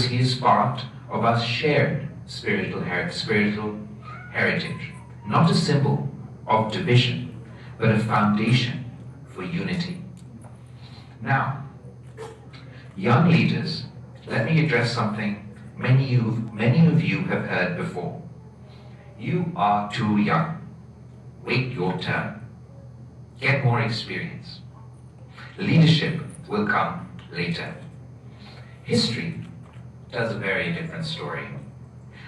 because he is part of our shared spiritual heritage, not a symbol of division, but a foundation for unity. Now, young leaders, let me address something many of you have heard before. You are too young. Wait your turn. Get more experience. Leadership will come later. History tells a very different story.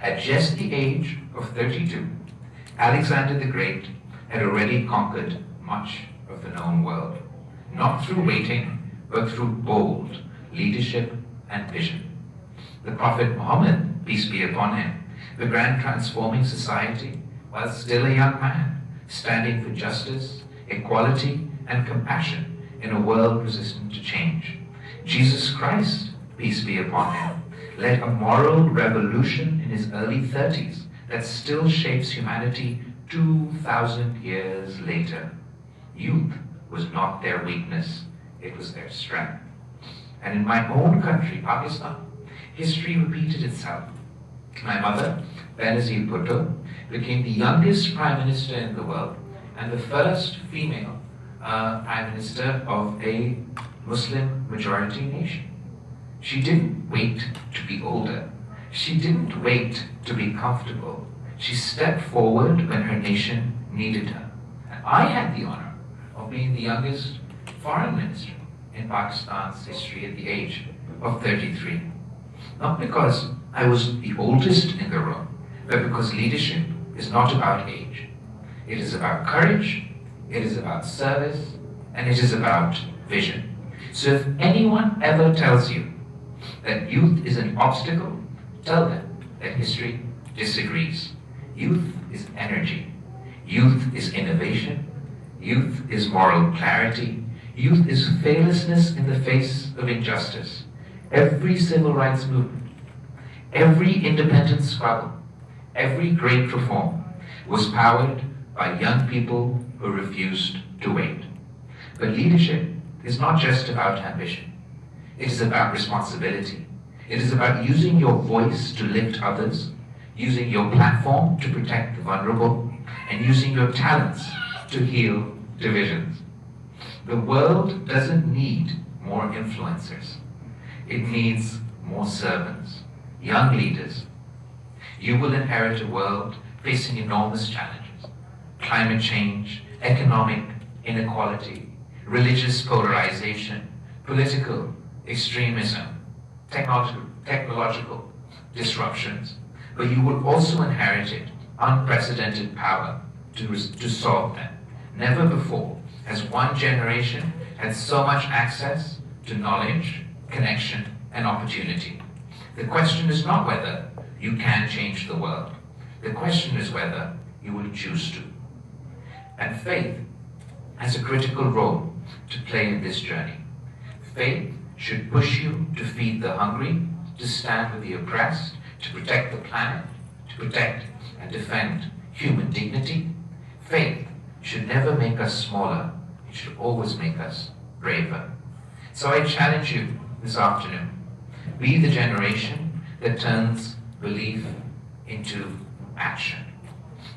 At just the age of 32, Alexander the Great had already conquered much of the known world, not through waiting, but through bold leadership and vision. The Prophet Muhammad, peace be upon him, began transforming society while still a young man, standing for justice, equality, and compassion in a world resistant to change. Jesus Christ, peace be upon him, led a moral revolution in his early 30s that still shapes humanity 2,000 years later. Youth was not their weakness, it was their strength. And in my own country, Pakistan, history repeated itself. My mother, Bilawal Bhutto, became the youngest prime minister in the world and the first female prime minister of a Muslim majority nation. She didn't wait to be older. She didn't wait to be comfortable. She stepped forward when her nation needed her. And I had the honor of being the youngest foreign minister in Pakistan's history at the age of 33. Not because I was the oldest in the room, but because leadership is not about age. It is about courage, it is about service, and it is about vision. So if anyone ever tells you that youth is an obstacle, tell them that history disagrees. Youth is energy. Youth is innovation. Youth is moral clarity. Youth is fearlessness in the face of injustice. Every civil rights movement, every independence struggle, every great reform was powered by young people who refused to wait. But leadership is not just about ambition. It is about responsibility. It is about using your voice to lift others, using your platform to protect the vulnerable, and using your talents to heal divisions. The world doesn't need more influencers. It needs more servants, young leaders. You will inherit a world facing enormous challenges: climate change, economic inequality, religious polarization, political extremism, technological disruptions. But you will also inherit unprecedented power to solve them. Never before has one generation had so much access to knowledge, connection, and opportunity. The question is not whether you can change the world. The question is whether you will choose to. And faith has a critical role to play in this journey. Faith should push you to feed the hungry, to stand with the oppressed, to protect the planet, to protect and defend human dignity. Faith should never make us smaller. It should always make us braver. So I challenge you this afternoon. Be the generation that turns belief into action,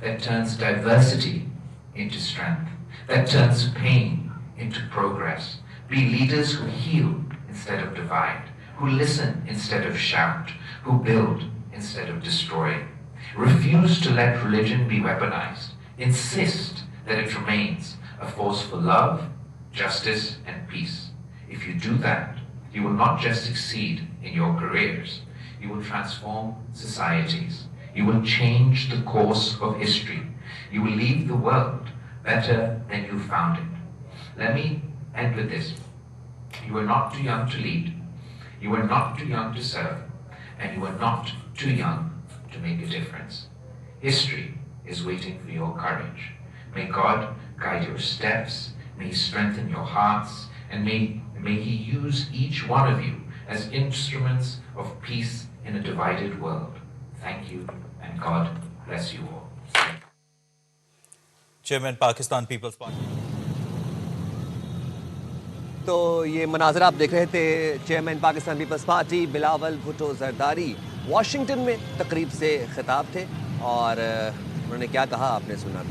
that turns diversity into strength, that turns pain into progress. Be leaders who heal instead of divide, who listen instead of shout, who build instead of destroy. Refuse to let religion be weaponized. Insist that it remains a force for love, justice, and peace. If you do that, you will not just succeed in your careers, you will transform societies. You will change the course of history. You will leave the world better than you found it. Let me end with this. You are not too young to lead. You are not too young to serve. And you are not too young to make a difference. History is waiting for your courage. May God guide your steps. May He strengthen your hearts. And may He use each one of you as instruments of peace in a divided world. Thank you, and God bless you all. Chairman, Pakistan People's Party. तो ये मनाजर आप देख रहे थे, chairman Pakistan Peoples Party Bilawal Bhutto Zardari Washington में तकरीब से खिताब थे और उन्होंने क्या कहा आपने सुना।